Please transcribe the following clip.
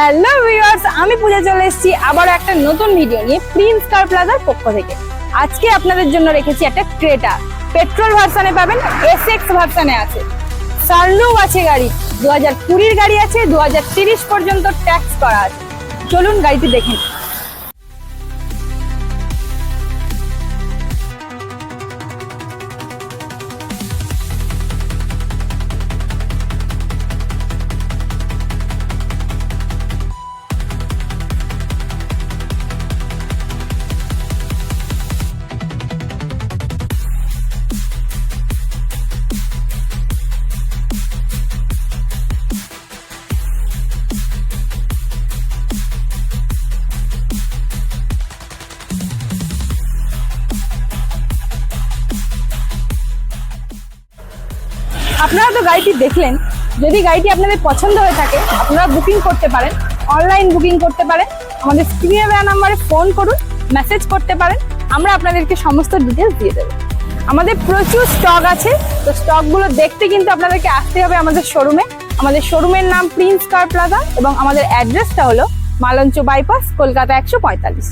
Hello viewers, আমি পূজা চলে এসেছি আবার একটা নতুন ভিডিও নিয়ে প্রিন্স কার প্লাজার পক্ষ থেকে। আজকে আপনাদের জন্য রেখেছি একটা ক্রেটা, পেট্রোল ভার্সনে পাবেন, এসএক্স ভার্সনে আছে, সানরুফ আছে, গাড়ি 2020 গাড়ি আছে, 2030 পর্যন্ত ট্যাক্স করা আছে। চলুন গাড়িটি দেখুন। আপনারা তো গাড়িটি দেখলেন। যদি গাড়িটি আপনাদের পছন্দ হয়ে থাকে আপনারা বুকিং করতে পারেন, অনলাইন বুকিং করতে পারেন, আমাদের স্ক্রিনে দেওয়া নাম্বারে ফোন করুন, মেসেজ করতে পারেন, আমরা আপনাদেরকে সমস্ত ডিটেলস দিয়ে দেবো। আমাদের প্রচুর স্টক আছে, তো স্টকগুলো দেখতে কিন্তু আপনাদেরকে আসতে হবে আমাদের শোরুমে। আমাদের শোরুমের নাম প্রিন্স কার প্লাজা এবং আমাদের অ্যাড্রেসটা হলো মালঞ্চ বাইপাস, কলকাতা 145।